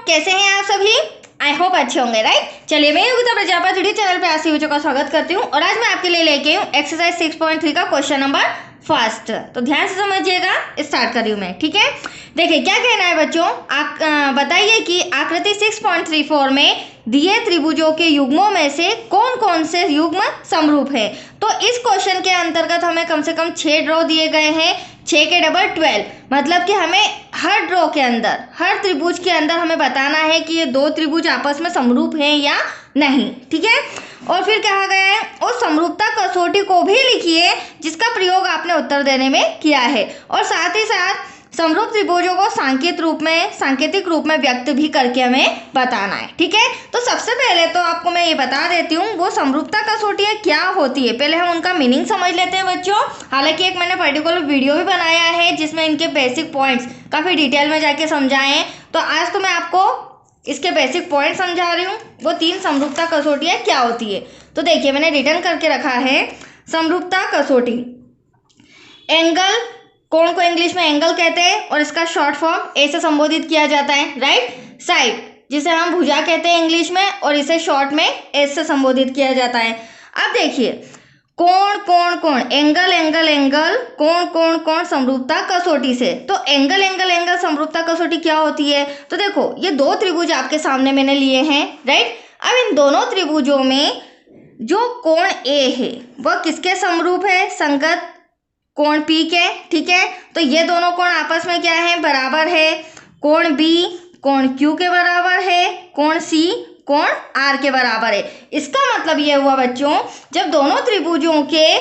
कैसे हैं आप सभी? आई होप अच्छे होंगे, राइट। चलिए, मैं योगिता प्रजापति यूट्यूब चैनल पे आसी बच्चों का स्वागत करती हूँ और आज मैं आपके लिए लेके हूँ एक्सरसाइज 6.3 का क्वेश्चन नंबर फर्स्ट। तो ध्यान से समझिएगा, स्टार्ट कर रही हूँ मैं, ठीक है। देखिए क्या कहना है बच्चों, आप बताइए कि आकृति 6.34 में दिए त्रिभुजों के युग्मों में से कौन कौन से युग्म समरूप है। तो इस क्वेश्चन के अंतर्गत हमें कम से कम 6 ड्रॉ दिए गए हैं, 6 के डबल 12, मतलब कि हमें हर ड्रॉ के अंदर, हर त्रिभुज के अंदर हमें बताना है कि ये दो त्रिभुज आपस में समरूप हैं या नहीं, ठीक है। और फिर कहा गया है उस समरूपता कसौटी को भी लिखिए जिसका प्रयोग आपने उत्तर देने में किया है, और साथ ही साथ समरूप त्रिभुजों को सांकेतिक रूप में व्यक्त भी करके हमें बताना है, ठीक है। तो सबसे पहले तो आपको मैं ये बता देती हूँ वो समरूपता कसौटी क्या होती है। पहले हम उनका मीनिंग समझ लेते हैं बच्चों। हालांकि एक मैंने पर्टिकुलर वीडियो भी बनाया है जिसमें इनके बेसिक पॉइंट्स काफ़ी डिटेल में जाके समझाए हैं, तो आज तो मैं आपको इसके बेसिक पॉइंट समझा रही हूँ। वो 3 समरूपता कसौटियाँ क्या होती है, तो देखिए मैंने रिटर्न करके रखा है। समरूपता कसौटी, एंगल, कोण को इंग्लिश में एंगल कहते हैं और इसका शॉर्ट फॉर्म ए से संबोधित किया जाता है, राइट। साइड, जिसे हम भुजा कहते हैं इंग्लिश में, और इसे शॉर्ट में एस से संबोधित किया जाता है। अब देखिए कोण कोण कोण, एंगल एंगल एंगल, कोण कोण कोण समरूपता कसौटी से। तो एंगल एंगल एंगल समरूपता कसौटी क्या होती है, तो देखो ये 2 त्रिभुज आपके सामने मैंने लिए हैं, राइट। अब इन दोनों त्रिभुजों में जो कोण ए है वह किसके समरूप है, संगत कोण पी के, ठीक है। तो ये दोनों कोण आपस में क्या है, बराबर है। कोण बी कोण क्यू के बराबर है, कोण सी कोण आर के बराबर है। इसका मतलब ये हुआ बच्चों, जब दोनों त्रिभुजों के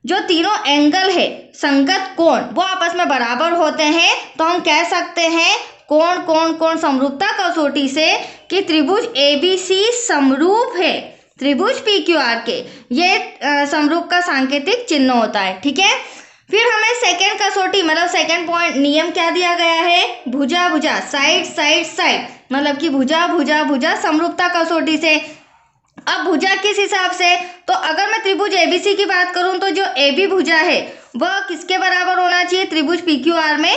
जो तीनों एंगल है, संगत कोण, वो आपस में बराबर होते हैं, तो हम कह सकते हैं कोण कोण कोण समरूपता कसौटी से कि त्रिभुज ABC समरूप है त्रिभुज PQR के। ये समरूप का सांकेतिक चिन्ह होता है, ठीक है। फिर हमें सेकंड कसौटी, मतलब सेकंड पॉइंट नियम क्या दिया गया है, भुजा भुजा, साइड साइड साइड, मतलब कि भुजा भुजा भुजा समरूपता कसौटी से। अब भुजा किस हिसाब से, तो अगर मैं त्रिभुज ABC की बात करूं तो जो AB भुजा है वह किसके बराबर होना चाहिए, त्रिभुज PQR में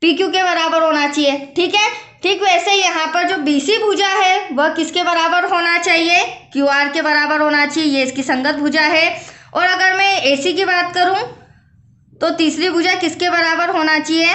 PQ के बराबर होना चाहिए, ठीक है। ठीक वैसे यहाँ पर जो BC भुजा है वह किसके बराबर होना चाहिए, QR के बराबर होना चाहिए, ये इसकी संगत भुजा है। और अगर मैं AC की बात करूं तो तीसरी भुजा किसके बराबर होना चाहिए,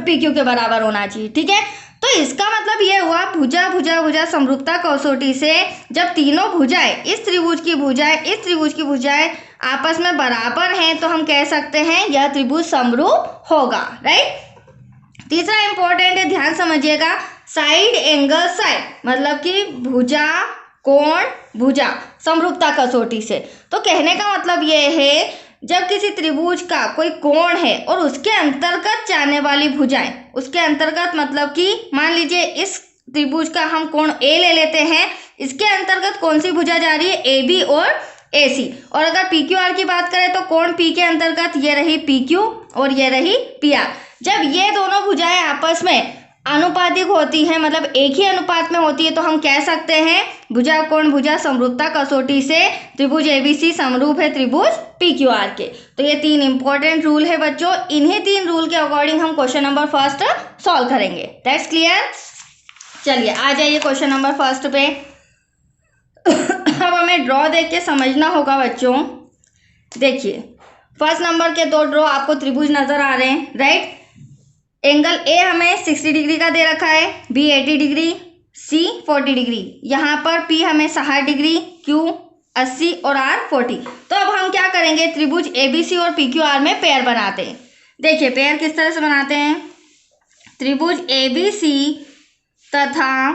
PQ के बराबर होना चाहिए, ठीक है। तो इसका मतलब ये हुआ भुजा भुजा भुजा समरूपता कसौटी से जब तीनों भुजाएं, इस त्रिभुज की भुजाएं इस त्रिभुज की भुजाएं आपस में बराबर हैं, तो हम कह सकते हैं यह त्रिभुज समरूप होगा, राइट। तीसरा इंपॉर्टेंट है, ध्यान समझिएगा, साइड एंगल साइड, मतलब कि भुजा कोण भुजा समरूपता कसौटी से। तो कहने का मतलब ये है जब किसी त्रिभुज का कोई कोण है और उसके अंतर्गत जाने वाली भुजाएं, उसके अंतर्गत मतलब कि मान लीजिए इस त्रिभुज का हम कोण ए ले लेते हैं, इसके अंतर्गत कौन सी भुजा जा रही है, AB और AC। और अगर PQR की बात करें तो कोण P के अंतर्गत ये रही PQ और ये रही PR। जब ये दोनों भुजाएं आपस में अनुपातिक होती है, मतलब एक ही अनुपात में होती है, तो हम कह सकते हैं भुजा कोण भुजा समरूपता कसौटी से त्रिभुज ABC समरूप है त्रिभुज PQR के। तो ये 3 इंपॉर्टेंट रूल है बच्चों, इन्हीं 3 रूल के अकॉर्डिंग हम क्वेश्चन नंबर फर्स्ट सॉल्व करेंगे। That's clear. चलिए आ जाइए क्वेश्चन नंबर फर्स्ट पे। अब हमें ड्रॉ देख के समझना होगा बच्चों। देखिए फर्स्ट नंबर के 2 ड्रॉ आपको त्रिभुज नजर आ रहे हैं, राइट। एंगल A हमें 60 डिग्री का दे रखा है, B 80 डिग्री, C 40 डिग्री, यहाँ पर P हमें 60 डिग्री, Q 80 और R 40। तो अब हम क्या करेंगे, त्रिभुज ABC और PQR में पेयर बनाते हैं। देखिए पेयर किस तरह से बनाते हैं, त्रिभुज ABC तथा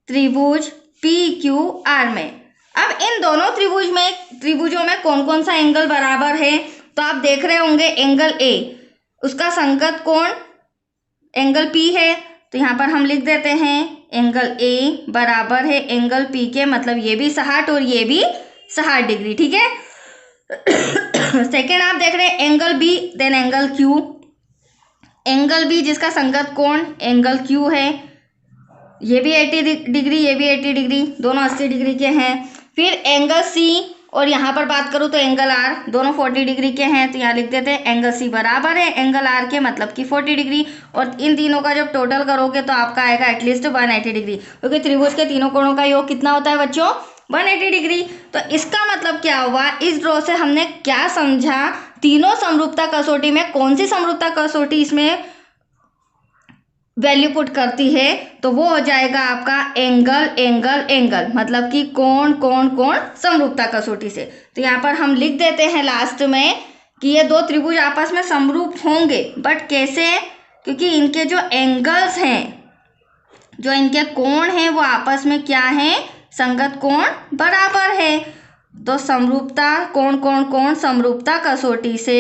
त्रिभुज PQR में। अब इन दोनों त्रिभुजों में कौन कौन सा एंगल बराबर है, तो आप देख रहे होंगे एंगल A, उसका संगत कोण एंगल P है, तो यहाँ पर हम लिख देते हैं एंगल A बराबर है एंगल P के, मतलब ये भी 60 और ये भी 60 डिग्री, ठीक है। सेकेंड आप देख रहे हैं angle B then angle Q, angle B जिसका संगत कोण एंगल Q है, ये भी 80 डिग्री ये भी 80 डिग्री, दोनों 80 डिग्री के हैं। फिर एंगल C और यहाँ पर बात करूँ तो एंगल आर, दोनों 40 डिग्री के हैं, तो यहाँ लिख देते हैं एंगल सी बराबर है एंगल आर के, मतलब कि 40 डिग्री। और इन तीनों का जब टोटल करोगे तो आपका आएगा एटलीस्ट 180 डिग्री, क्योंकि त्रिभुज के तीनों कोणों का योग कितना होता है बच्चों, 180 डिग्री। तो इसका मतलब क्या हुआ, इस ड्रॉ से हमने क्या समझा, तीनों समरूपता कसौटी में कौन सी समरूपता कसौटी इसमें वैल्यू पुट करती है, तो वो हो जाएगा आपका एंगल एंगल एंगल, मतलब कि कोण कोण कोण समरूपता कसौटी से। तो यहाँ पर हम लिख देते हैं लास्ट में कि ये दो त्रिभुज आपस में समरूप होंगे, बट कैसे, क्योंकि इनके जो एंगल्स हैं, जो इनके कोण हैं वो आपस में क्या है, संगत कोण बराबर है। तो समरूपता कोण कोण कोण समरूपता कसौटी से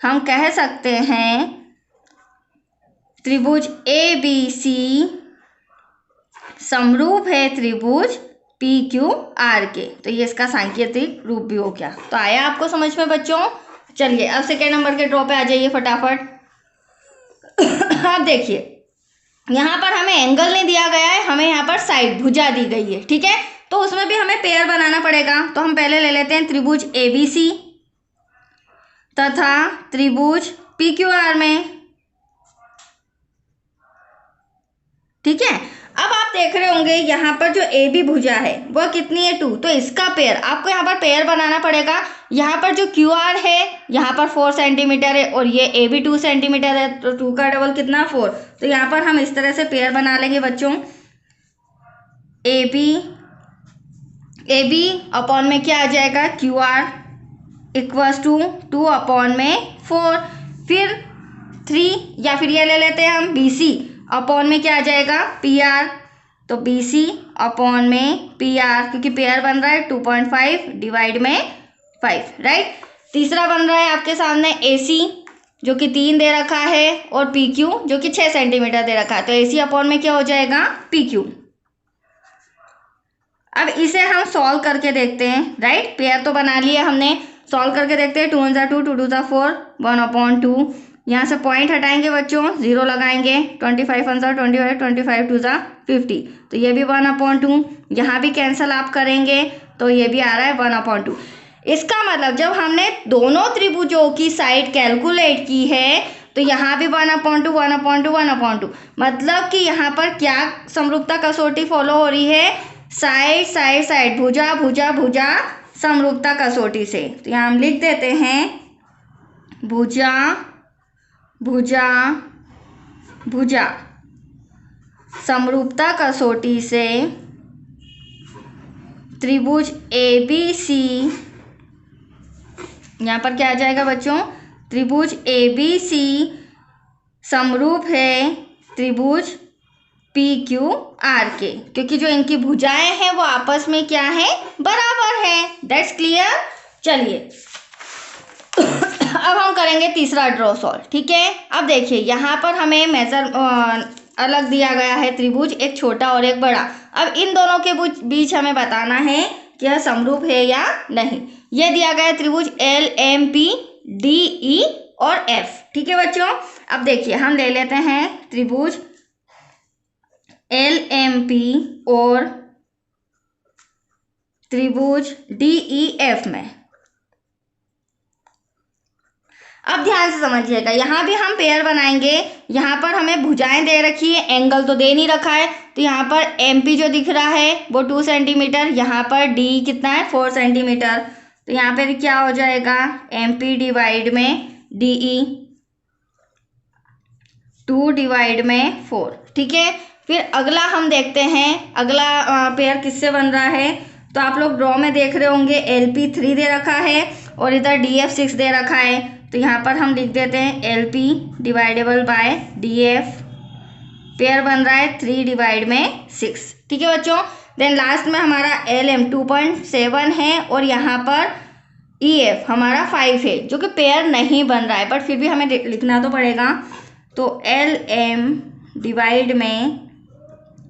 हम कह सकते हैं त्रिभुज ए बी सी समरूप है त्रिभुज पी क्यू आर के। तो ये इसका सांकेतिक रूप भी हो गया। तो आया आपको समझ में बच्चों। चलिए अब सेकेंड नंबर के ड्रॉ पे आ जाइए फटाफट। अब देखिए यहाँ पर हमें एंगल नहीं दिया गया है, हमें यहाँ पर साइड भुजा दी गई है, ठीक है। तो उसमें भी हमें पेयर बनाना पड़ेगा। तो हम पहले ले लेते हैं त्रिभुज ए बी सी तथा त्रिभुज पी क्यू आर में, ठीक है। अब आप देख रहे होंगे यहाँ पर जो ए बी भुजा है वह कितनी है, 2। तो इसका पेयर आपको यहाँ पर पेयर बनाना पड़ेगा। यहाँ पर जो क्यू आर है यहाँ पर 4 सेंटीमीटर है और ये ए बी 2 सेंटीमीटर है, तो 2 का डबल कितना, 4। तो यहाँ पर हम इस तरह से पेयर बना लेंगे बच्चों, ए बी अपॉन में क्या आ जाएगा, Q R equals to 2 upon में 4, फिर 3, या फिर ये ले लेते हैं हम बी सी अपॉन में क्या आ जाएगा, पी आर। तो बी सी अपॉन में पी आर, क्योंकि पेयर बन रहा है 2.5 डिवाइड में 5, राइट। तीसरा बन रहा है आपके सामने ए सी जो कि 3 दे रखा है और पी क्यू जो कि 6 सेंटीमीटर दे रखा है। तो ए सी अपॉन में क्या हो जाएगा, पी क्यू। अब इसे हम सॉल्व करके देखते हैं, राइट। पेयर तो बना लिया हमने, सॉल्व करके देखते हैं। 2 1 2 2 2 4 1/2। यहाँ से पॉइंट हटाएंगे बच्चों, 0 लगाएंगे। 25 1 25 25 2 50। तो ये भी 1/2। यहाँ भी कैंसिल आप करेंगे तो ये भी आ रहा है 1/2। इसका मतलब जब हमने दोनों त्रिभुजों की साइड कैलकुलेट की है तो यहाँ भी 1/2 1/2 1/2, मतलब कि यहाँ पर क्या समरूपता कसौटी फॉलो हो रही है, साइड साइड साइड, भुजा भुजा भुजा समरूपता कसौटी से। तो यहाँ हम लिख देते हैं भुजा भुजा भुजा समरूपता कसौटी से त्रिभुज ए बी सी, यहाँ पर क्या आ जाएगा बच्चों, त्रिभुज ए बी सी समरूप है त्रिभुज पी क्यू आर के, क्योंकि जो इनकी भुजाएं हैं वो आपस में क्या है, बराबर है। That's clear. चलिए अब हम करेंगे तीसरा ड्रॉ सॉल्व, ठीक है। अब देखिए यहाँ पर हमें मेजर अलग दिया गया है त्रिभुज, एक छोटा और एक बड़ा। अब इन दोनों के बीच हमें बताना है कि यह समरूप है या नहीं। यह दिया गया है त्रिभुज L M P D E और एफ, ठीक है बच्चों। अब देखिए हम ले लेते हैं त्रिभुज एल एम पी और त्रिभुज डी ई एफ में। अब ध्यान से समझिएगा, यहाँ भी हम पेयर बनाएंगे। यहाँ पर हमें भुजाएं दे रखी है, एंगल तो दे नहीं रखा है। तो यहाँ पर एम पी जो दिख रहा है वो 2 सेंटीमीटर, यहाँ पर डी कितना है, 4 सेंटीमीटर। तो यहाँ पर क्या हो जाएगा, एम पी डिवाइड में डी ई 2 डिवाइड में 4, ठीक है। फिर अगला हम देखते हैं, अगला पेयर किससे बन रहा है। तो आप लोग ड्रॉ में देख रहे होंगे एल पी 3 दे रखा है और इधर डी एफ 6 दे रखा है। तो यहाँ पर हम लिख देते हैं L P dividable by D F, pair बन रहा है 3 डिवाइड में 6, ठीक है बच्चों। देन लास्ट में हमारा एल एम 2.7 है और यहाँ पर ई एफ हमारा 5 है, जो कि पेयर नहीं बन रहा है, बट फिर भी हमें लिखना तो पड़ेगा। तो एल एम डिवाइड में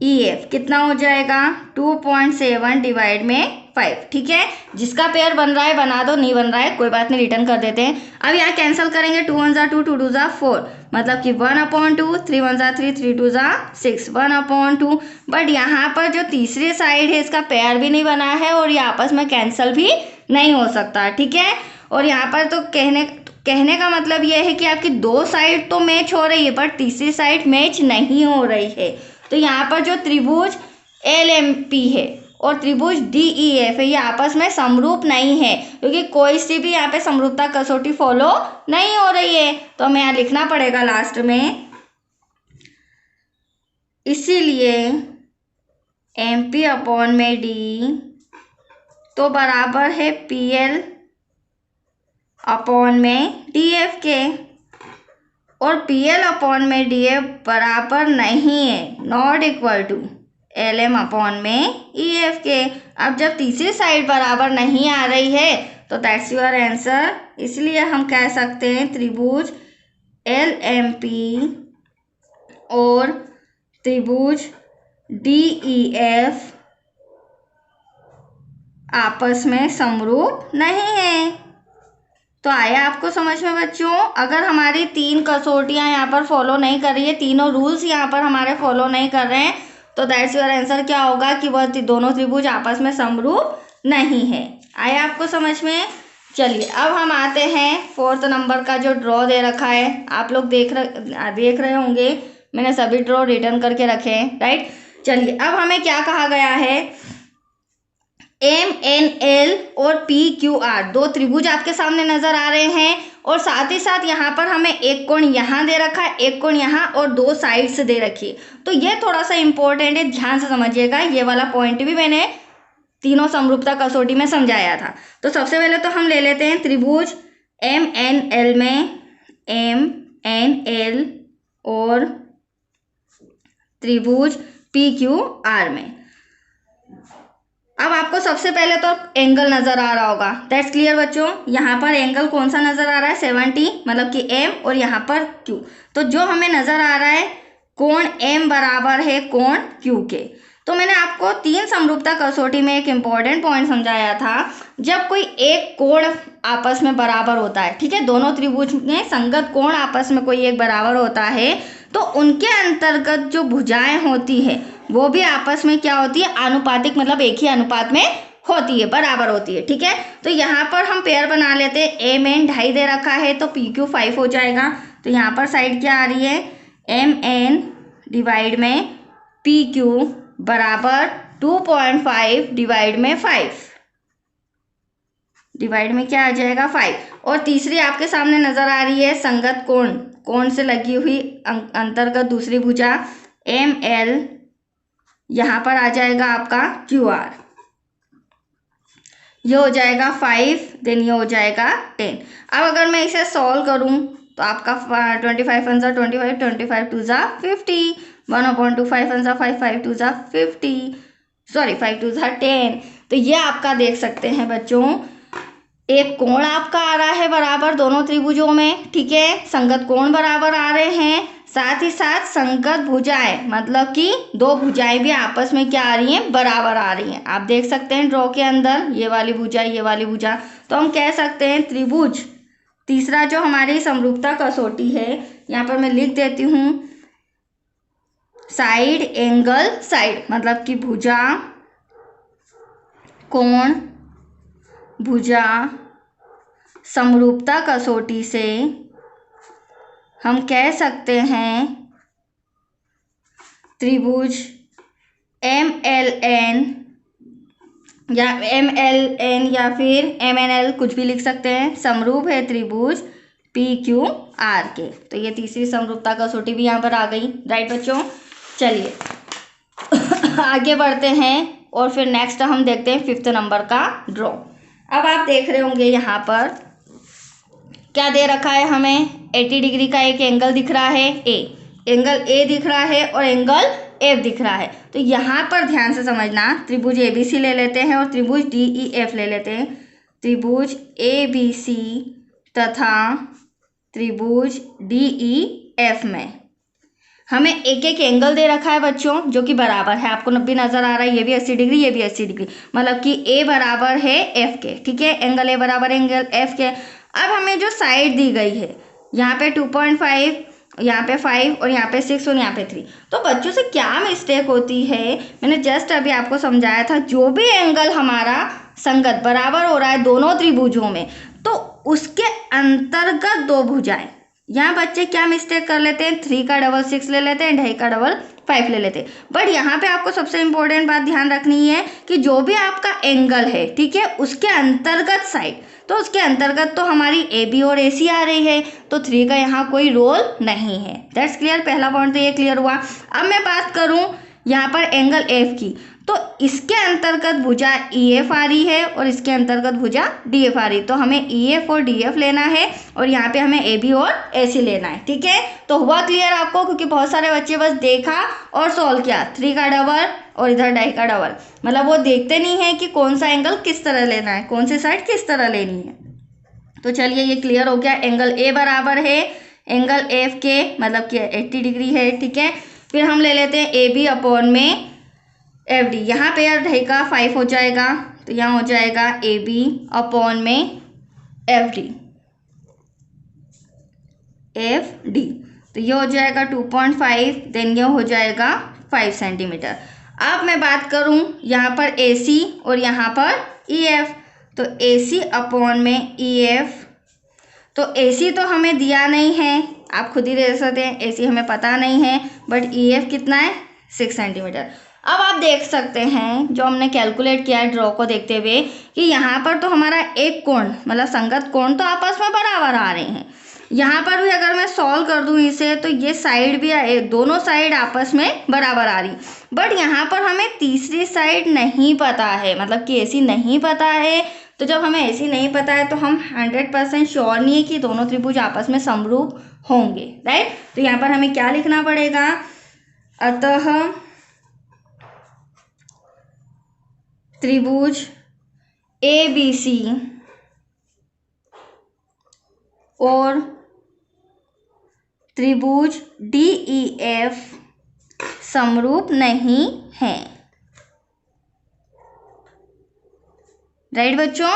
ई एफ कितना हो जाएगा, 2.7 डिवाइड में 5, ठीक है। जिसका पेयर बन रहा है बना दो, नहीं बन रहा है कोई बात नहीं, रिटर्न कर देते हैं। अब यहाँ कैंसिल करेंगे, 2 1 2 2 2 4, मतलब कि 1/2, 3 1 3 3 2 6, 1/2। बट यहाँ पर जो तीसरी साइड है इसका पेयर भी नहीं बना है और ये आपस में कैंसिल भी नहीं हो सकता, ठीक है। और यहाँ पर तो कहने का मतलब यह है कि आपकी दो साइड तो मैच हो रही है पर तीसरी साइड मैच नहीं हो रही है। तो यहाँ पर जो त्रिभुज LMP है और त्रिभुज DEF है ये आपस में समरूप नहीं है, क्योंकि कोई सी भी यहाँ पे समरूपता कसौटी फॉलो नहीं हो रही है। तो हमें यहाँ लिखना पड़ेगा लास्ट में, इसीलिए MP अपॉन में D तो बराबर है PL अपॉन में DF के, और PL अपॉन में DF बराबर नहीं है, not equal to LM upon में EF के। अब जब तीसरी साइड बराबर नहीं आ रही है तो दैट्स योर आंसर। इसलिए हम कह सकते हैं त्रिभुज LMP और त्रिभुज DEF आपस में समरूप नहीं है। तो आया आपको समझ में बच्चों? अगर हमारी तीन कसौटियां यहाँ पर फॉलो नहीं कर रही है, तीनों रूल्स यहाँ पर हमारे फॉलो नहीं कर रहे हैं, तो दैट्स योर आंसर क्या होगा कि वह दोनों त्रिभुज आपस में समरूप नहीं है। आया आपको समझ में? चलिए अब हम आते हैं 4th नंबर का जो ड्रॉ दे रखा है, आप लोग देख रहे होंगे, मैंने सभी ड्रॉ रिटर्न करके रखे हैं, राइट। चलिए अब हमें क्या कहा गया है, MNL और PQR दो त्रिभुज आपके सामने नजर आ रहे हैं, और साथ ही साथ यहाँ पर हमें एक कोण यहाँ दे रखा है, एक कोण यहाँ, और दो साइड्स दे रखी है। तो ये थोड़ा सा इंपॉर्टेंट है, ध्यान से समझिएगा, ये वाला पॉइंट भी मैंने तीनों समरूपता कसौटी में समझाया था। तो सबसे पहले तो हम ले लेते हैं त्रिभुज MNL में MNL और त्रिभुज PQR में। अब आपको सबसे पहले तो एंगल नजर आ रहा होगा, दैट्स क्लियर बच्चों। यहाँ पर एंगल कौन सा नजर आ रहा है, 70, मतलब कि M, और यहाँ पर Q। तो जो हमें नजर आ रहा है कोण M बराबर है कोण Q के। तो मैंने आपको तीन समरूपता कसौटी में एक इम्पॉर्टेंट पॉइंट समझाया था, जब कोई एक कोण आपस में बराबर होता है, ठीक है, दोनों त्रिभुज में संगत कोण आपस में कोई एक बराबर होता है, तो उनके अंतर्गत जो भुजाएं होती है वो भी आपस में क्या होती है, आनुपातिक, मतलब एक ही अनुपात में होती है, बराबर होती है, ठीक है। तो यहाँ पर हम पेयर बना लेते हैं, MN 2.5 दे रखा है तो PQ 5 हो जाएगा। तो यहाँ पर साइड क्या आ रही है, MN डिवाइड में PQ बराबर 2.5 डिवाइड में 5, डिवाइड में क्या आ जाएगा 5। और तीसरी आपके सामने नजर आ रही है संगत कोण से लगी हुई अंतर्गत दूसरी भुजा ML, यहाँ पर आ जाएगा आपका QR, ये हो जाएगा 5, देन ये हो जाएगा 10। अब अगर मैं इसे सॉल्व करूं तो आपका 25 × 25, 25 2 ज़ा 50, 1/2 5 × 5, 5 2 ज़ा 50, सॉरी 5 2 ज़ा 10। तो ये आपका देख सकते हैं बच्चों, एक कोण आपका आ रहा है बराबर दोनों त्रिभुजों में, ठीक है, संगत कोण बराबर आ रहे हैं, साथ ही साथ संगत भुजाएं, मतलब कि दो भुजाएं भी आपस में क्या आ रही हैं, बराबर आ रही हैं। आप देख सकते हैं ड्रॉ के अंदर, ये वाली भुजा, ये वाली भुजा। तो हम कह सकते हैं त्रिभुज, तीसरा जो हमारी समरूपता कसौटी है, यहाँ पर मैं लिख देती हूँ साइड एंगल साइड, मतलब कि भुजा कोण भुजा समरूपता कसौटी से हम कह सकते हैं त्रिभुज MLN या MLN या फिर MNL, कुछ भी लिख सकते हैं, समरूप है त्रिभुज PQR के। तो ये तीसरी समरूपता कसौटी भी यहाँ पर आ गई, राइट बच्चों। चलिए आगे बढ़ते हैं और फिर नेक्स्ट हम देखते हैं 5th नंबर का ड्रॉ। अब आप देख रहे होंगे यहाँ पर क्या दे रखा है हमें, 80 डिग्री का एक एंगल दिख रहा है, एंगल A दिख रहा है और एंगल F दिख रहा है। तो यहाँ पर ध्यान से समझना, त्रिभुज ABC ले लेते हैं और त्रिभुज DEF ले लेते हैं। त्रिभुज ABC तथा त्रिभुज DEF में हमें एक एक एंगल दे रखा है बच्चों, जो कि बराबर है, आपको 90 नजर आ रहा है, ये भी 80 डिग्री, ये भी 80 डिग्री, मतलब कि A बराबर है F के, ठीक है, एंगल A बराबर एंगल F के। अब हमें जो साइड दी गई है, यहाँ पे 2.5, यहाँ पे 5 और यहाँ पे 6 और यहाँ पे 3। तो बच्चों से क्या मिस्टेक होती है, मैंने जस्ट अभी आपको समझाया था, जो भी एंगल हमारा संगत बराबर हो रहा है दोनों त्रिभुजों में, तो उसके अंतर्गत दो भुजाएं। यहाँ बच्चे क्या मिस्टेक कर लेते हैं, 3 का डबल 6 ले लेते हैं, 2.5 का डबल 5 ले लेते हैं। बट यहाँ पे आपको सबसे इंपॉर्टेंट बात ध्यान रखनी है कि जो भी आपका एंगल है, ठीक है, उसके अंतर्गत साइड, तो उसके अंतर्गत तो हमारी ए बी और ए सी आ रही है, तो 3 का यहाँ कोई रोल नहीं है। That's clear. पहला पॉइंट तो ये क्लियर हुआ। अब मैं बात करूँ यहाँ पर एंगल एफ की, तो इसके अंतर्गत भुजा ई एफ आ रही है और इसके अंतर्गत भुजा डी एफ आ रही है, तो हमें ई एफ और डी एफ लेना है और यहाँ पे हमें ए बी और ए सी लेना है। ठीक है, तो हुआ क्लियर आपको, क्योंकि बहुत सारे बच्चे बस देखा और सॉल्व किया, 3 का डबल और इधर 2.5 का डबल, मतलब वो देखते नहीं है कि कौन सा एंगल किस तरह लेना है, कौन सी साइड किस तरह लेनी है। तो चलिए ये क्लियर हो गया। एंगल ए बराबर है एंगल एफ के, मतलब कि 80 डिग्री है। ठीक है, फिर हम ले लेते हैं ए बी अपॉन में एफ डी। यहाँ पे यार 2.5 का 5 हो जाएगा, तो यहाँ हो जाएगा ए बी अपॉन में एफ डी, एफ डी, तो ये हो जाएगा 2.5, देन ये हो जाएगा 5 सेंटीमीटर। अब मैं बात करूँ यहाँ पर ए सी और यहाँ पर ई एफ, तो ए सी अपॉन में ई एफ, तो ए सी तो हमें दिया नहीं है, आप खुद ही दे सकते हैं, ए सी हमें पता नहीं है, बट ई एफ कितना है 6 सेंटीमीटर। अब आप देख सकते हैं जो हमने कैलकुलेट किया है ड्रॉ को देखते हुए कि यहाँ पर तो हमारा एक कोण, मतलब संगत कोण तो आपस में बराबर आ रहे हैं। यहाँ पर भी अगर मैं सॉल्व कर दूँ इसे, तो ये साइड भी, दोनों साइड आपस में बराबर आ रही, बट यहाँ पर हमें तीसरी साइड नहीं पता है, मतलब कि ऐसी नहीं पता है। तो जब हमें ऐसी नहीं पता है तो हम 100% श्योर नहीं है कि दोनों त्रिभुज आपस में समरूप होंगे, राइट। तो यहाँ पर हमें क्या लिखना पड़ेगा, अतः त्रिभुज ए बी सी और त्रिभुज डी ई एफ समरूप नहीं है, राइट बच्चों।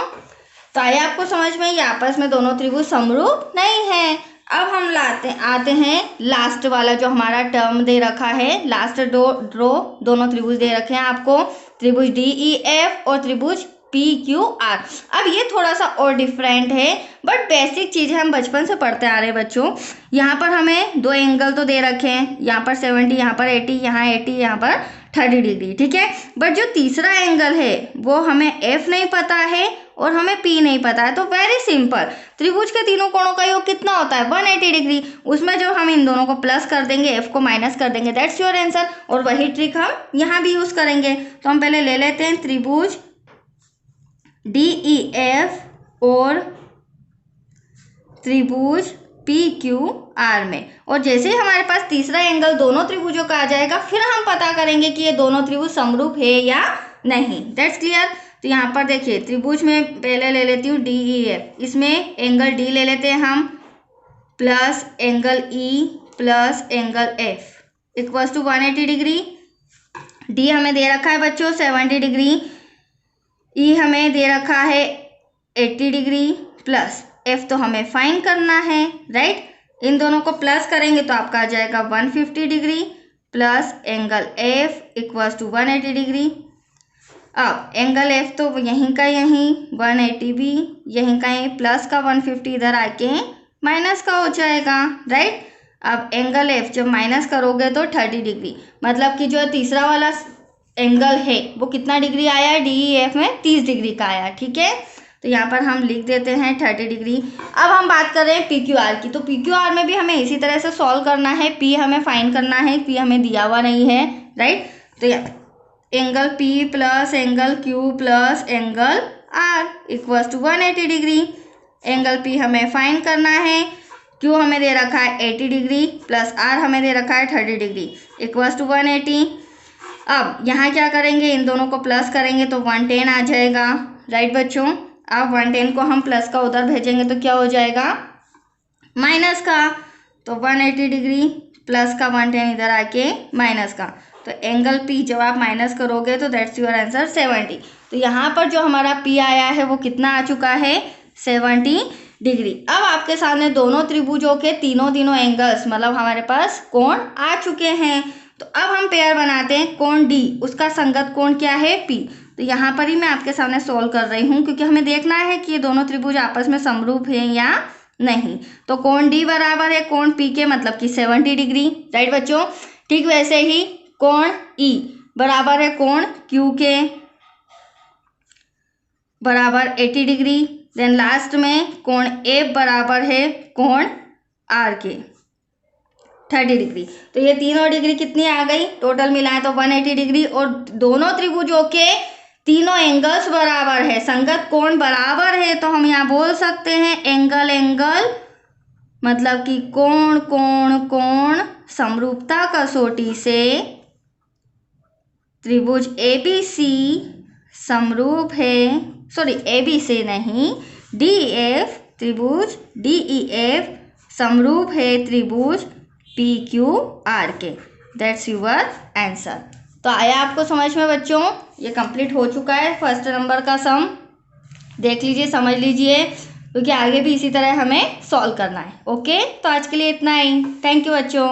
तो आइए आपको समझ में, ये आपस में दोनों त्रिभुज समरूप नहीं है। अब हम आते हैं लास्ट वाला जो हमारा टर्म दे रखा है, लास्ट ड्रो दोनों त्रिभुज दे रखे हैं आपको, त्रिभुज डी ई एफ और त्रिभुज पी क्यू आर। अब ये थोड़ा सा और डिफरेंट है, बट बेसिक चीज़ें हम बचपन से पढ़ते आ रहे हैं बच्चों। यहाँ पर हमें दो एंगल तो दे रखे हैं, यहाँ पर 70, यहाँ पर 80, यहाँ 80, यहाँ पर 30 डिग्री, ठीक है। बट जो तीसरा एंगल है वो हमें एफ नहीं पता है और हमें पी नहीं पता है। तो वेरी सिंपल, त्रिभुज के तीनों कोणों का योग कितना होता है 180 डिग्री, उसमें जो हम इन दोनों को प्लस कर देंगे, एफ को माइनस कर देंगे, दैट्स योर आंसर। और वही ट्रिक हम यहाँ भी यूज करेंगे। तो हम पहले ले लेते हैं त्रिभुज डी ई एफ और त्रिभुज पी क्यू आर में, और जैसे ही हमारे पास तीसरा एंगल दोनों त्रिभुजों का आ जाएगा, फिर हम पता करेंगे कि ये दोनों त्रिभुज समरूप है या नहीं। That's clear. तो यहाँ पर देखिए त्रिभुज में पहले ले लेती हूँ डी ई एफ, इसमें एंगल डी ले लेते हैं हम, plus angle E plus angle F equals to 180 degree. D हमें दे रखा है बच्चों 70 डिग्री, ई हमें दे रखा है 80 डिग्री, प्लस एफ तो हमें फाइंड करना है, राइट। इन दोनों को प्लस करेंगे तो आपका आ जाएगा 150 degree plus angle F equals to 180 degree. अब एंगल एफ तो यहीं का यहीं, 180 भी यहीं का यहीं, प्लस का 150 इधर आके माइनस का हो जाएगा, राइट। अब एंगल एफ जब माइनस करोगे तो 30 डिग्री, मतलब कि जो तीसरा वाला एंगल है वो कितना डिग्री आया है, डी ई एफ में 30 डिग्री का आया, ठीक है। तो यहाँ पर हम लिख देते हैं 30 डिग्री। अब हम बात कर रहे हैं पी क्यू आर की, तो पी क्यू आर में भी हमें इसी तरह से सॉल्व करना है, पी हमें फाइंड करना है, पी हमें दिया हुआ नहीं है, राइट। तो angle P plus angle Q plus angle R equals to 180 degree. Angle P हमें फाइंड करना है, क्यू हमें दे रखा है 80 डिग्री प्लस आर हमें दे रखा है 30 डिग्री इक्वल्स टू 180। अब यहाँ क्या करेंगे, इन दोनों को प्लस करेंगे तो 110 आ जाएगा, राइट बच्चों। अब 110 को हम प्लस का उधर भेजेंगे तो क्या हो जाएगा माइनस का, तो 180 डिग्री प्लस का 110 इधर आके माइनस का, तो एंगल पी जब आप माइनस करोगे तो दैट्स योर आंसर 70। तो यहाँ पर जो हमारा पी आया है वो कितना आ चुका है 70 डिग्री। अब आपके सामने दोनों त्रिभुजों के तीनों एंगल्स, मतलब हमारे पास कोण आ चुके हैं। तो अब हम पेयर बनाते हैं, कोण डी उसका संगत कोण क्या है पी, तो यहाँ पर ही मैं आपके सामने सॉल्व कर रही हूँ, क्योंकि हमें देखना है कि ये दोनों त्रिभुज आपस में समरूप हैं या नहीं। तो कोण डी बराबर है कोण पी के, मतलब कि 70 डिग्री, राइट बच्चों। ठीक वैसे ही कोण ई बराबर है कोण क्यू के बराबर 80 डिग्री। देन लास्ट में कोण एफ बराबर है कोण आर के 30 डिग्री। तो ये तीनों डिग्री कितनी आ गई, टोटल मिलाएं तो 180 डिग्री। और दोनों त्रिभुजों के तीनों एंगल्स बराबर है, संगत कोण बराबर है, तो हम यहाँ बोल सकते हैं एंगल एंगल, मतलब कि कोण कोण कोण समरूपता कसौटी से त्रिभुज ABC समरूप है, सॉरी ABC नहीं, DEF त्रिभुज DEF समरूप है त्रिभुज PQR के। That's your answer. तो आया आपको समझ में बच्चों, ये कंप्लीट हो चुका है फर्स्ट नंबर का सम। देख लीजिए, समझ लीजिए, क्योंकि आगे भी इसी तरह हमें सॉल्व करना है। ओके, तो आज के लिए इतना ही। थैंक यू बच्चों।